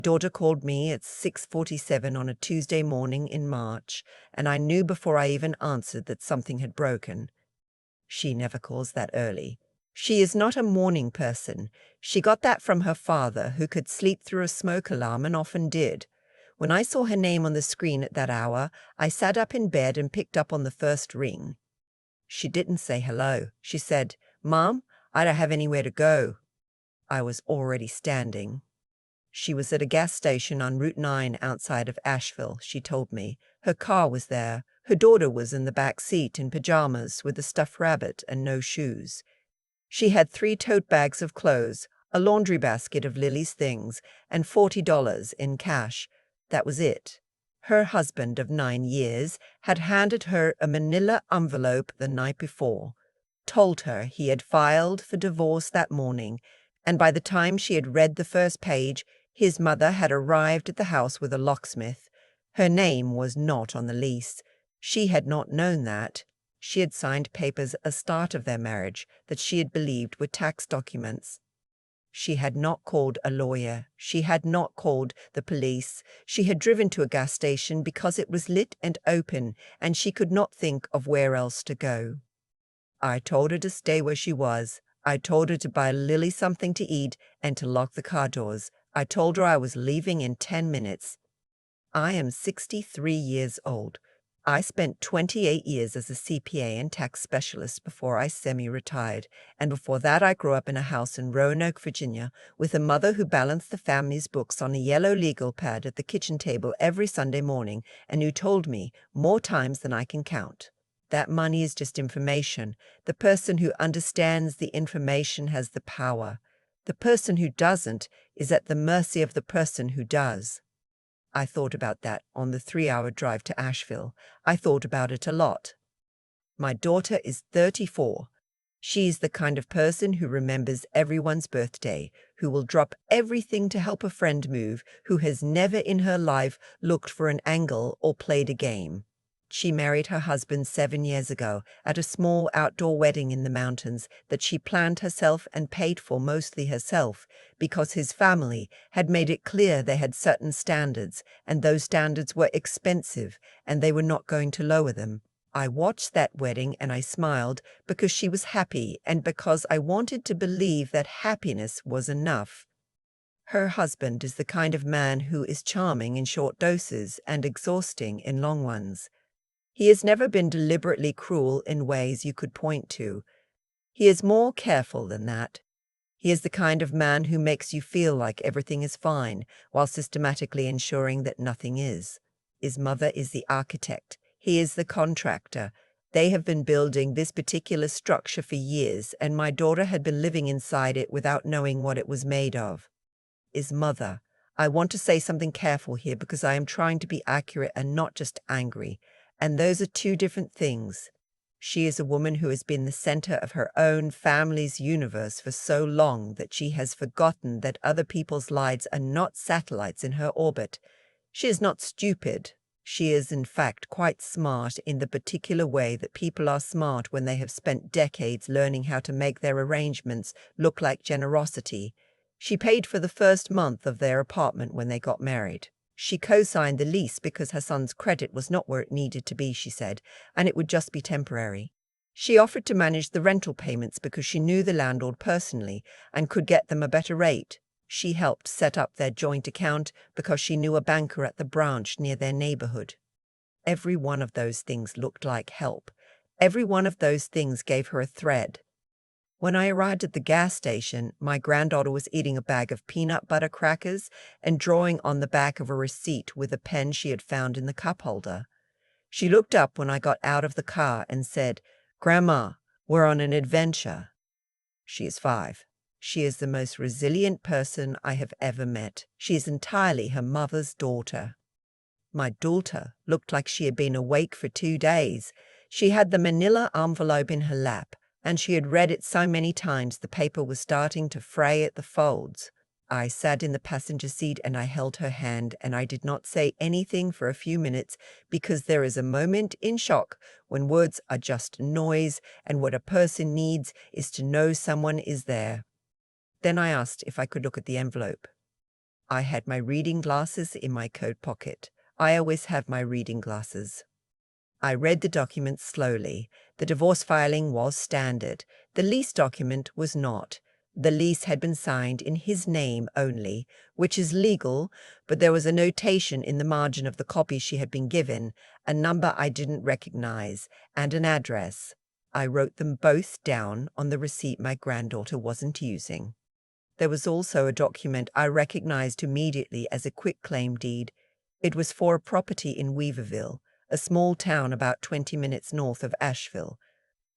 Daughter called me at 6:47 on a Tuesday morning in March, and I knew before I even answered that something had broken. She never calls that early. She is not a morning person. She got that from her father, who could sleep through a smoke alarm and often did. When I saw her name on the screen at that hour, I sat up in bed and picked up on the first ring. She didn't say hello. She said, "Mom, I don't have anywhere to go." I was already standing. She was at a gas station on Route 9 outside of Asheville, she told me. Her car was there. Her daughter was in the back seat in pajamas with a stuffed rabbit and no shoes. She had 3 tote bags of clothes, a laundry basket of Lily's things, and $40 in cash. That was it. Her husband of 9 years had handed her a manila envelope the night before, told her he had filed for divorce that morning, and by the time she had read the first page, his mother had arrived at the house with a locksmith. Her name was not on the lease. She had not known that. She had signed papers at the start of their marriage that she had believed were tax documents. She had not called a lawyer. She had not called the police. She had driven to a gas station because it was lit and open, and she could not think of where else to go. I told her to stay where she was. I told her to buy Lily something to eat and to lock the car doors. I told her I was leaving in 10 minutes. I am 63 years old. I spent 28 years as a CPA and tax specialist before I semi-retired, and before that I grew up in a house in Roanoke, Virginia, with a mother who balanced the family's books on a yellow legal pad at the kitchen table every Sunday morning, and who told me more times than I can count. That money is just information. The person who understands the information has the power. The person who doesn't is at the mercy of the person who does. I thought about that on the 3-hour drive to Asheville. I thought about it a lot. My daughter is 34. She's the kind of person who remembers everyone's birthday, who will drop everything to help a friend move, who has never in her life looked for an angle or played a game. She married her husband 7 years ago at a small outdoor wedding in the mountains that she planned herself and paid for mostly herself because his family had made it clear they had certain standards, and those standards were expensive and they were not going to lower them. I watched that wedding and I smiled because she was happy and because I wanted to believe that happiness was enough. Her husband is the kind of man who is charming in short doses and exhausting in long ones. He has never been deliberately cruel in ways you could point to. He is more careful than that. He is the kind of man who makes you feel like everything is fine, while systematically ensuring that nothing is. His mother is the architect. He is the contractor. They have been building this particular structure for years, and my daughter had been living inside it without knowing what it was made of. His mother. I want to say something careful here because I am trying to be accurate and not just angry. And those are 2 different things. She is a woman who has been the center of her own family's universe for so long that she has forgotten that other people's lives are not satellites in her orbit. She is not stupid. She is, in fact, quite smart in the particular way that people are smart when they have spent decades learning how to make their arrangements look like generosity. She paid for the first month of their apartment when they got married. She co-signed the lease because her son's credit was not where it needed to be, she said, and it would just be temporary. She offered to manage the rental payments because she knew the landlord personally and could get them a better rate. She helped set up their joint account because she knew a banker at the branch near their neighborhood. Every one of those things looked like help. Every one of those things gave her a thread. When I arrived at the gas station, my granddaughter was eating a bag of peanut butter crackers and drawing on the back of a receipt with a pen she had found in the cup holder. She looked up when I got out of the car and said, "Grandma, we're on an adventure." She is 5. She is the most resilient person I have ever met. She is entirely her mother's daughter. My daughter looked like she had been awake for 2 days. She had the manila envelope in her lap, and she had read it so many times the paper was starting to fray at the folds. I sat in the passenger seat and I held her hand, and I did not say anything for a few minutes because there is a moment in shock when words are just noise and what a person needs is to know someone is there. Then I asked if I could look at the envelope. I had my reading glasses in my coat pocket. I always have my reading glasses. I read the document slowly. The divorce filing was standard. The lease document was not. The lease had been signed in his name only, which is legal, but there was a notation in the margin of the copy she had been given, a number I didn't recognize, and an address. I wrote them both down on the receipt my granddaughter wasn't using. There was also a document I recognized immediately as a quitclaim deed. It was for a property in Weaverville, a small town about 20 minutes north of Asheville.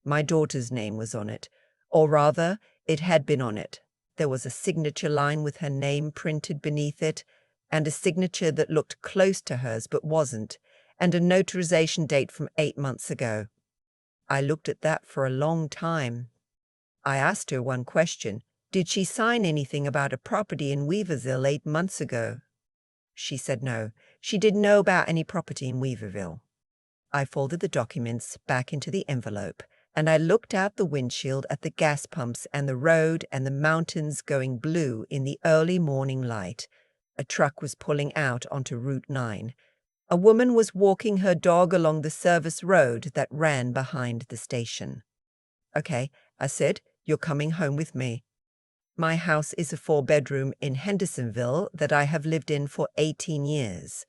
My daughter's name was on it, or rather, it had been on it. There was a signature line with her name printed beneath it, and a signature that looked close to hers but wasn't, and a notarization date from 8 months ago. I looked at that for a long time. I asked her one question. Did she sign anything about a property in Weaverville 8 months ago? She said no. She didn't know about any property in Weaverville. I folded the documents back into the envelope, and I looked out the windshield at the gas pumps and the road and the mountains going blue in the early morning light. A truck was pulling out onto Route 9. A woman was walking her dog along the service road that ran behind the station. "Okay," I said, "you're coming home with me. My house is a 4-bedroom in Hendersonville that I have lived in for 18 years.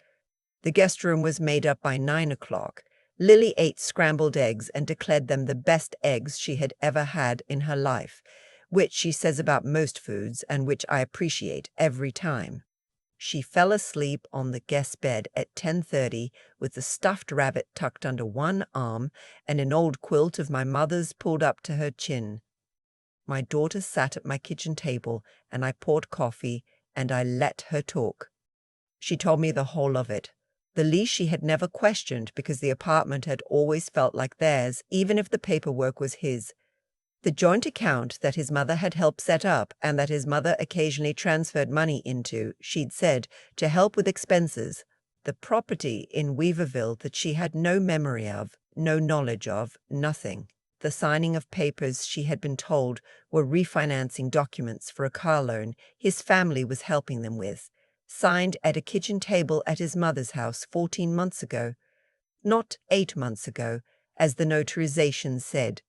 The guest room was made up by 9 o'clock. Lily ate scrambled eggs and declared them the best eggs she had ever had in her life, which she says about most foods and which I appreciate every time. She fell asleep on the guest bed at 10:30 with the stuffed rabbit tucked under one arm and an old quilt of my mother's pulled up to her chin. My daughter sat at my kitchen table, and I poured coffee, and I let her talk. She told me the whole of it. The lease she had never questioned because the apartment had always felt like theirs, even if the paperwork was his. The joint account that his mother had helped set up and that his mother occasionally transferred money into, she'd said, to help with expenses. The property in Weaverville that she had no memory of, no knowledge of, nothing. The signing of papers she had been told were refinancing documents for a car loan his family was helping them with, signed at a kitchen table at his mother's house 14 months ago. Not 8 months ago, as the notarization said.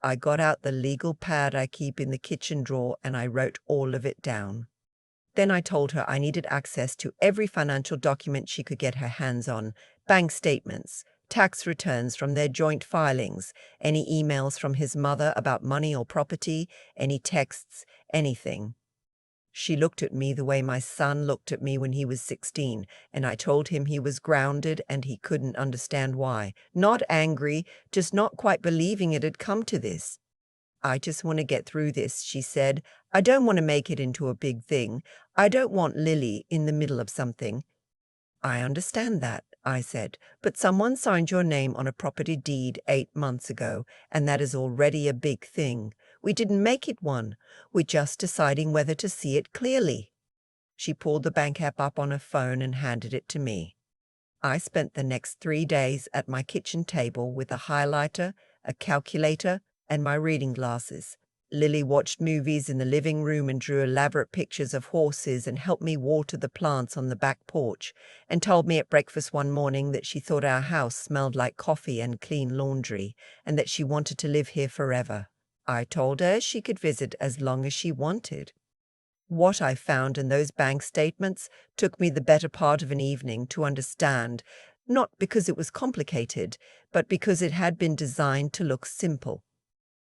I got out the legal pad I keep in the kitchen drawer and I wrote all of it down. Then I told her I needed access to every financial document she could get her hands on, bank statements, tax returns from their joint filings, any emails from his mother about money or property, any texts, anything. She looked at me the way my son looked at me when he was 16, and I told him he was grounded and he couldn't understand why. Not angry, just not quite believing it had come to this. "I just want to get through this," she said. "I don't want to make it into a big thing. I don't want Lily in the middle of something." "I understand that," I said, "but someone signed your name on a property deed 8 months ago, and that is already a big thing. We didn't make it one. We're just deciding whether to see it clearly." She pulled the bank app up on her phone and handed it to me. I spent the next 3 days at my kitchen table with a highlighter, a calculator, and my reading glasses. Lily watched movies in the living room and drew elaborate pictures of horses and helped me water the plants on the back porch, and told me at breakfast one morning that she thought our house smelled like coffee and clean laundry, and that she wanted to live here forever. I told her she could visit as long as she wanted. What I found in those bank statements took me the better part of an evening to understand, not because it was complicated, but because it had been designed to look simple.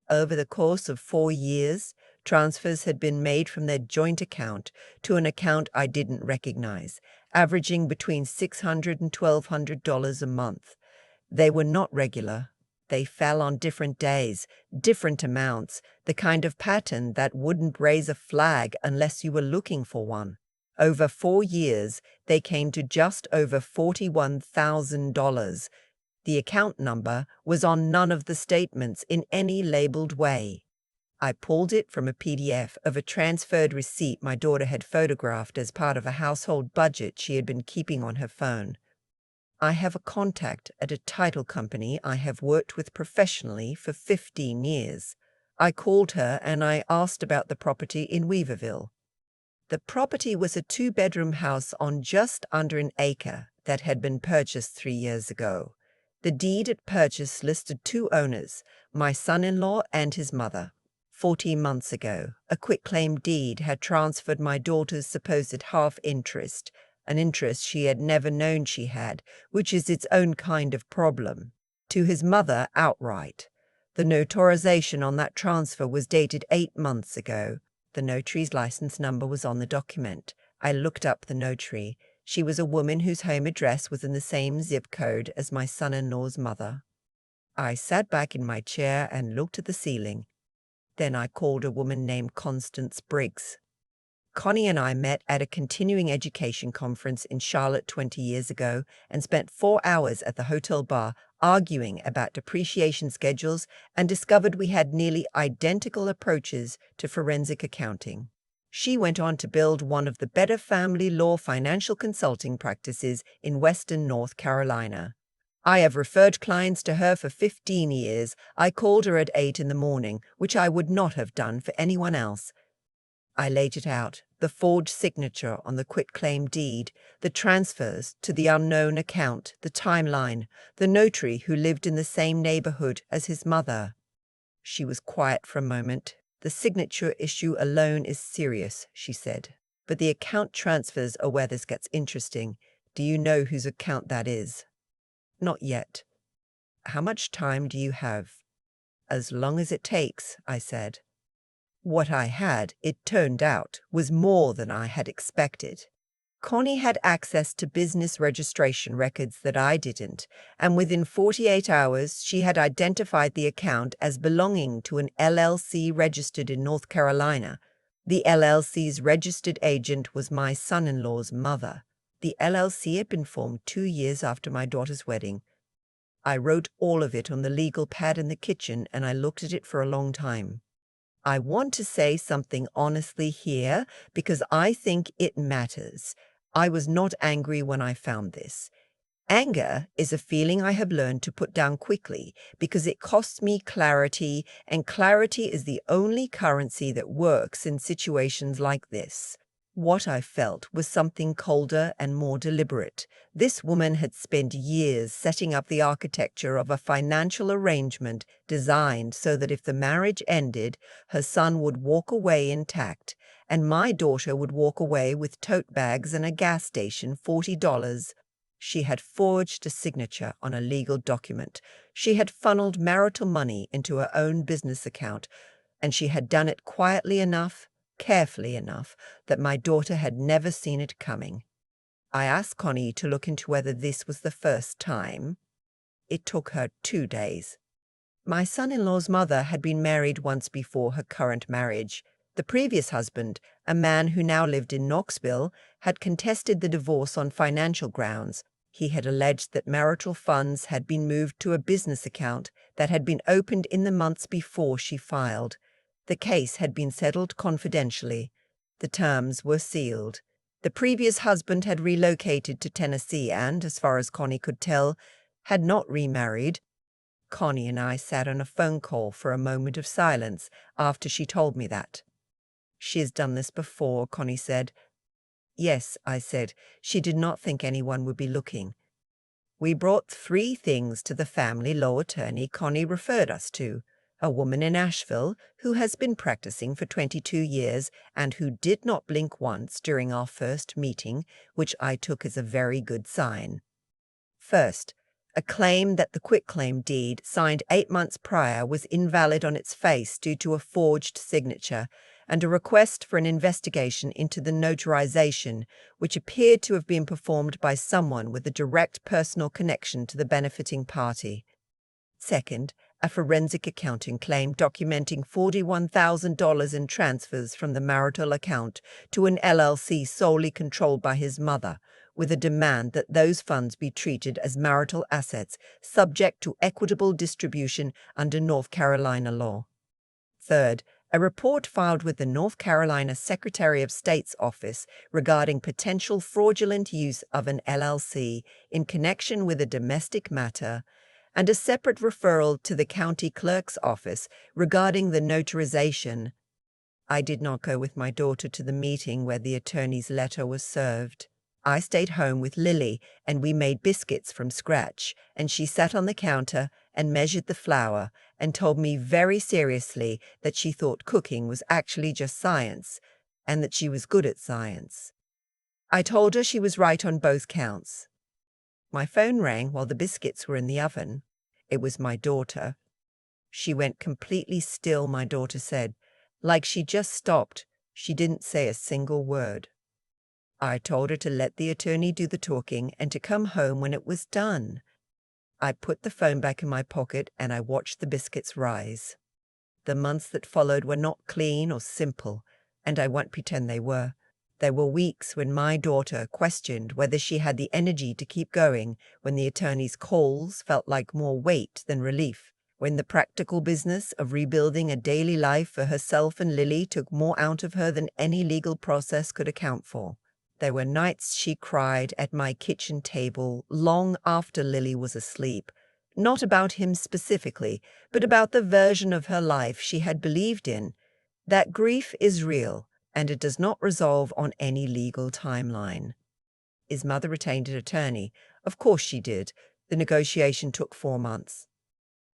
Over the course of 4 years, transfers had been made from their joint account to an account I didn't recognize, averaging between $600 and $1,200 a month. They were not regular. They fell on different days, different amounts, the kind of pattern that wouldn't raise a flag unless you were looking for one. Over 4 years, they came to just over $41,000. The account number was on none of the statements in any labeled way. I pulled it from a PDF of a transferred receipt my daughter had photographed as part of a household budget she had been keeping on her phone. I have a contact at a title company I have worked with professionally for 15 years. I called her and I asked about the property in Weaverville. The property was a two-bedroom house on just under an acre that had been purchased 3 years ago. The deed at purchase listed two owners, my son-in-law and his mother. 14 months ago, a quitclaim deed had transferred my daughter's supposed half-interest, an interest she had never known she had, which is its own kind of problem, to his mother outright. The notarization on that transfer was dated 8 months ago. The notary's license number was on the document. I looked up the notary. She was a woman whose home address was in the same zip code as my son-in-law's mother. I sat back in my chair and looked at the ceiling. Then I called a woman named Constance Briggs. Connie and I met at a continuing education conference in Charlotte 20 years ago and spent 4 hours at the hotel bar arguing about depreciation schedules and discovered we had nearly identical approaches to forensic accounting. She went on to build one of the better family law financial consulting practices in Western North Carolina. I have referred clients to her for 15 years. I called her at 8 in the morning, which I would not have done for anyone else. I laid it out, the forged signature on the quitclaim deed, the transfers to the unknown account, the timeline, the notary who lived in the same neighborhood as his mother. She was quiet for a moment. The signature issue alone is serious, she said. But the account transfers are where this gets interesting. Do you know whose account that is? Not yet. How much time do you have? As long as it takes, I said. What I had, it turned out, was more than I had expected. Connie had access to business registration records that I didn't, and within 48 hours she had identified the account as belonging to an LLC registered in North Carolina. The LLC's registered agent was my son-in-law's mother. The LLC had been formed 2 years after my daughter's wedding. I wrote all of it on the legal pad in the kitchen, and I looked at it for a long time. I want to say something honestly here because I think it matters. I was not angry when I found this. Anger is a feeling I have learned to put down quickly because it costs me clarity, and clarity is the only currency that works in situations like this. What I felt was something colder and more deliberate. This woman had spent years setting up the architecture of a financial arrangement designed so that if the marriage ended, her son would walk away intact, and my daughter would walk away with tote bags and a gas station, $40. She had forged a signature on a legal document. She had funneled marital money into her own business account, and she had done it quietly enough, carefully enough, that my daughter had never seen it coming. I asked Connie to look into whether this was the first time. It took her 2 days. My son-in-law's mother had been married once before her current marriage. The previous husband, a man who now lived in Knoxville, had contested the divorce on financial grounds. He had alleged that marital funds had been moved to a business account that had been opened in the months before she filed. The case had been settled confidentially. The terms were sealed. The previous husband had relocated to Tennessee and, as far as Connie could tell, had not remarried. Connie and I sat on a phone call for a moment of silence after she told me that. "She has done this before," Connie said. "Yes," I said. "She did not think anyone would be looking." We brought 3 things to the family law attorney Connie referred us to. A woman in Asheville who has been practicing for 22 years and who did not blink once during our first meeting, which I took as a very good sign. First, a claim that the quitclaim deed signed 8 months prior was invalid on its face due to a forged signature, and a request for an investigation into the notarization, which appeared to have been performed by someone with a direct personal connection to the benefiting party. Second, a forensic accounting claim documenting $41,000 in transfers from the marital account to an LLC solely controlled by his mother, with a demand that those funds be treated as marital assets subject to equitable distribution under North Carolina law. Third, a report filed with the North Carolina Secretary of State's office regarding potential fraudulent use of an LLC in connection with a domestic matter, and a separate referral to the county clerk's office regarding the notarization. I did not go with my daughter to the meeting where the attorney's letter was served. I stayed home with Lily, and we made biscuits from scratch, and she sat on the counter and measured the flour and told me very seriously that she thought cooking was actually just science, and that she was good at science. I told her she was right on both counts. My phone rang while the biscuits were in the oven. It was my daughter. She went completely still, my daughter said, like she just stopped. She didn't say a single word. I told her to let the attorney do the talking and to come home when it was done. I put the phone back in my pocket and I watched the biscuits rise. The months that followed were not clean or simple, and I won't pretend they were. There were weeks when my daughter questioned whether she had the energy to keep going, when the attorney's calls felt like more weight than relief, when the practical business of rebuilding a daily life for herself and Lily took more out of her than any legal process could account for. There were nights she cried at my kitchen table long after Lily was asleep, not about him specifically, but about the version of her life she had believed in. That grief is real, and it does not resolve on any legal timeline. His mother retained an attorney. Of course she did. The negotiation took 4 months.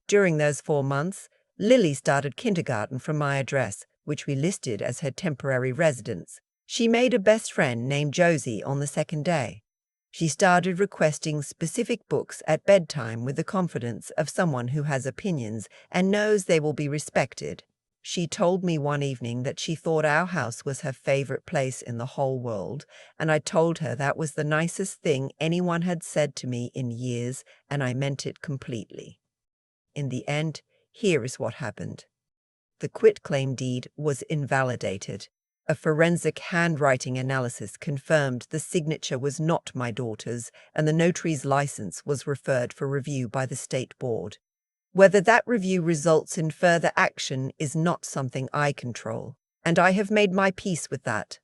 During those 4 months, Lily started kindergarten from my address, which we listed as her temporary residence. She made a best friend named Josie on the second day. She started requesting specific books at bedtime with the confidence of someone who has opinions and knows they will be respected. She told me one evening that she thought our house was her favorite place in the whole world, and I told her that was the nicest thing anyone had said to me in years, and I meant it completely. In the end, here is what happened. The quitclaim deed was invalidated. A forensic handwriting analysis confirmed the signature was not my daughter's, and the notary's license was referred for review by the state board. Whether that review results in further action is not something I control, and I have made my peace with that.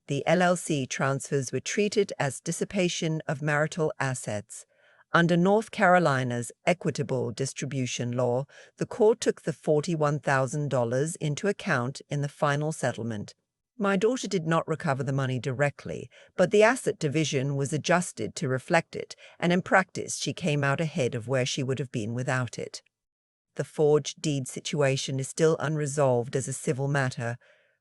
The LLC transfers were treated as dissipation of marital assets. Under North Carolina's equitable distribution law, the court took the $41,000 into account in the final settlement. My daughter did not recover the money directly, but the asset division was adjusted to reflect it, and in practice she came out ahead of where she would have been without it. The forged deed situation is still unresolved as a civil matter.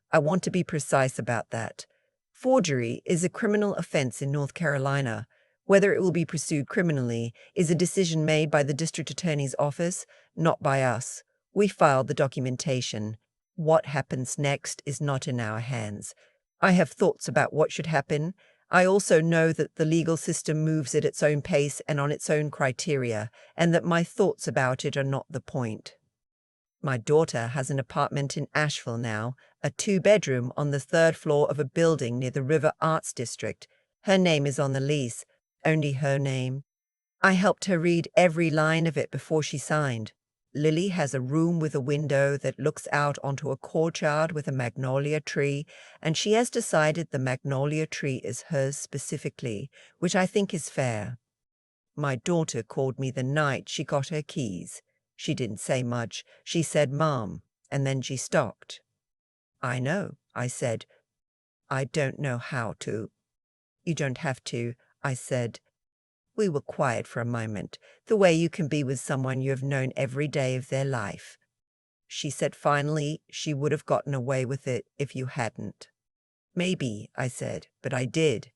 I want to be precise about that. Forgery is a criminal offense in North Carolina. Whether it will be pursued criminally is a decision made by the district attorney's office, not by us. We filed the documentation. What happens next is not in our hands. I have thoughts about what should happen. I also know that the legal system moves at its own pace and on its own criteria, and that my thoughts about it are not the point. My daughter has an apartment in Asheville now, a 2-bedroom on the 3rd floor of a building near the River Arts District. Her name is on the lease, only her name. I helped her read every line of it before she signed. Lily has a room with a window that looks out onto a courtyard with a magnolia tree, and she has decided the magnolia tree is hers specifically, which I think is fair. My daughter called me the night she got her keys. She didn't say much. She said, "Mom," and then she stopped. "I know," I said. "I don't know how to." "You don't have to," I said. We were quiet for a moment, the way you can be with someone you have known every day of their life. She said finally she would have gotten away with it if you hadn't. "Maybe," I said, "but I did.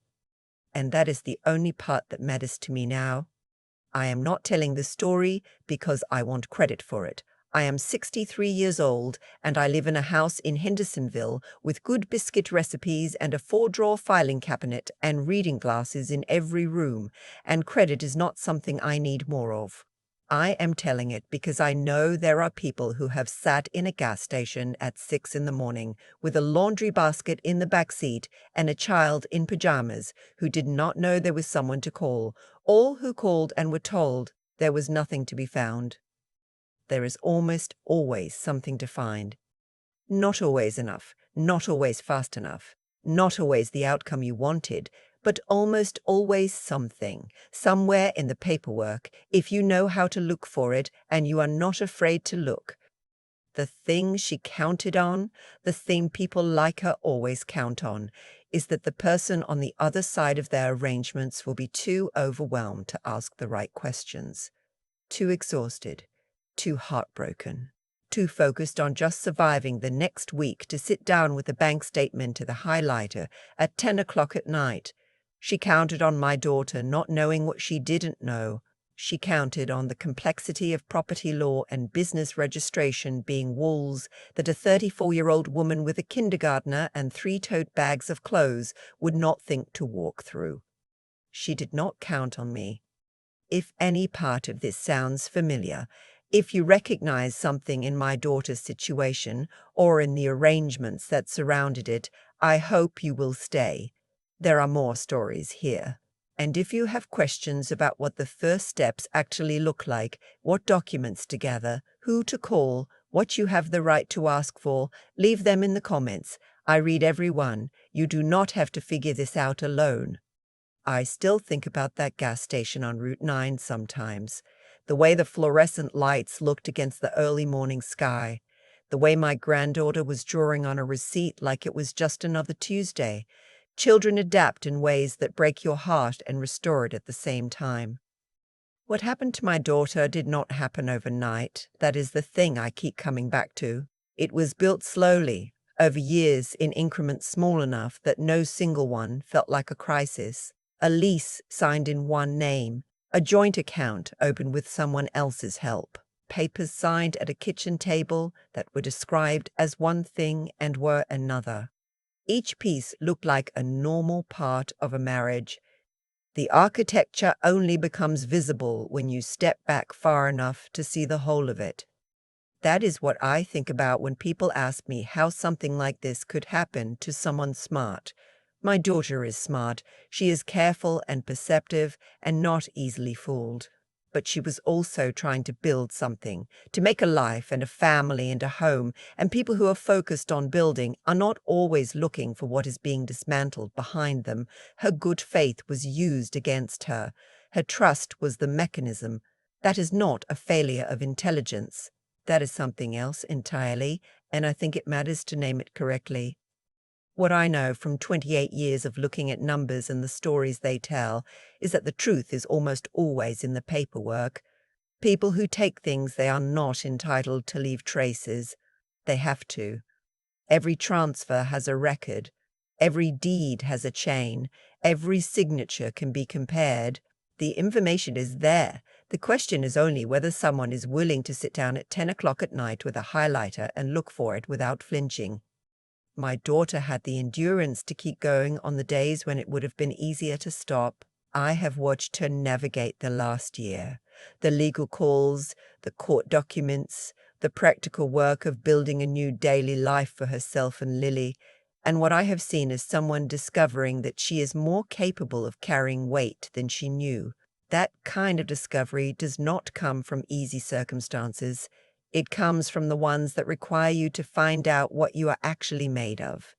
And that is the only part that matters to me now. I am not telling this story because I want credit for it. I am 63 years old, and I live in a house in Hendersonville with good biscuit recipes and a 4-drawer filing cabinet and reading glasses in every room, and credit is not something I need more of. I am telling it because I know there are people who have sat in a gas station at 6 in the morning with a laundry basket in the back seat and a child in pajamas who did not know there was someone to call, all who called and were told there was nothing to be found. There is almost always something to find. Not always enough, not always fast enough, not always the outcome you wanted, but almost always something, somewhere in the paperwork, if you know how to look for it and you are not afraid to look. The thing she counted on, the thing people like her always count on, is that the person on the other side of their arrangements will be too overwhelmed to ask the right questions, too exhausted, too heartbroken, too focused on just surviving the next week to sit down with a bank statement to the highlighter at 10 o'clock at night. She counted on my daughter not knowing what she didn't know. She counted on the complexity of property law and business registration being walls that a 34-year-old woman with a kindergartner and 3 tote bags of clothes would not think to walk through. She did not count on me. If any part of this sounds familiar, if you recognize something in my daughter's situation or in the arrangements that surrounded it, I hope you will stay. There are more stories here. And if you have questions about what the first steps actually look like, what documents to gather, who to call, what you have the right to ask for, leave them in the comments. I read every one. You do not have to figure this out alone. I still think about that gas station on Route 9 sometimes. The way the fluorescent lights looked against the early morning sky. The way my granddaughter was drawing on a receipt like it was just another Tuesday. Children adapt in ways that break your heart and restore it at the same time. What happened to my daughter did not happen overnight. That is the thing I keep coming back to. It was built slowly, over years in increments small enough that no single one felt like a crisis. A lease signed in one name, a joint account opened with someone else's help, papers signed at a kitchen table that were described as one thing and were another. Each piece looked like a normal part of a marriage. The architecture only becomes visible when you step back far enough to see the whole of it. That is what I think about when people ask me how something like this could happen to someone smart. My daughter is smart. She is careful and perceptive and not easily fooled. But she was also trying to build something, to make a life and a family and a home, and people who are focused on building are not always looking for what is being dismantled behind them. Her good faith was used against her. Her trust was the mechanism. That is not a failure of intelligence. That is something else entirely, and I think it matters to name it correctly. What I know from 28 years of looking at numbers and the stories they tell is that the truth is almost always in the paperwork. People who take things they are not entitled to leave traces. They have to. Every transfer has a record. Every deed has a chain. Every signature can be compared. The information is there. The question is only whether someone is willing to sit down at 10 o'clock at night with a highlighter and look for it without flinching. My daughter had the endurance to keep going on the days when it would have been easier to stop. I have watched her navigate the last year. The legal calls, the court documents, the practical work of building a new daily life for herself and Lily. And what I have seen is someone discovering that she is more capable of carrying weight than she knew. That kind of discovery does not come from easy circumstances. It comes from the ones that require you to find out what you are actually made of.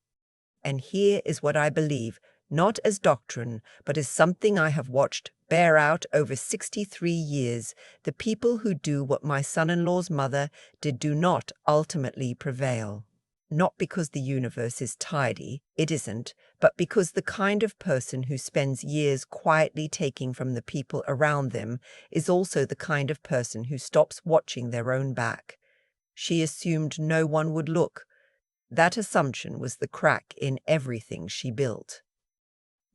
And here is what I believe, not as doctrine, but as something I have watched bear out over 63 years. The people who do what my son-in-law's mother did do not ultimately prevail. Not because the universe is tidy, it isn't, but because the kind of person who spends years quietly taking from the people around them is also the kind of person who stops watching their own back. She assumed no one would look. That assumption was the crack in everything she built.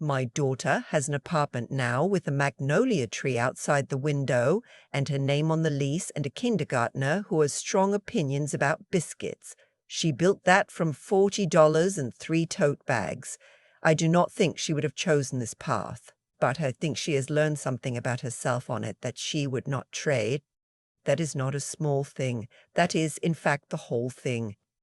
My daughter has an apartment now with a magnolia tree outside the window and her name on the lease and a kindergartner who has strong opinions about biscuits. She built that from $40 and 3 tote bags. I do not think she would have chosen this path, but I think she has learned something about herself on it that she would not trade. That is not a small thing. That is, in fact, the whole thing.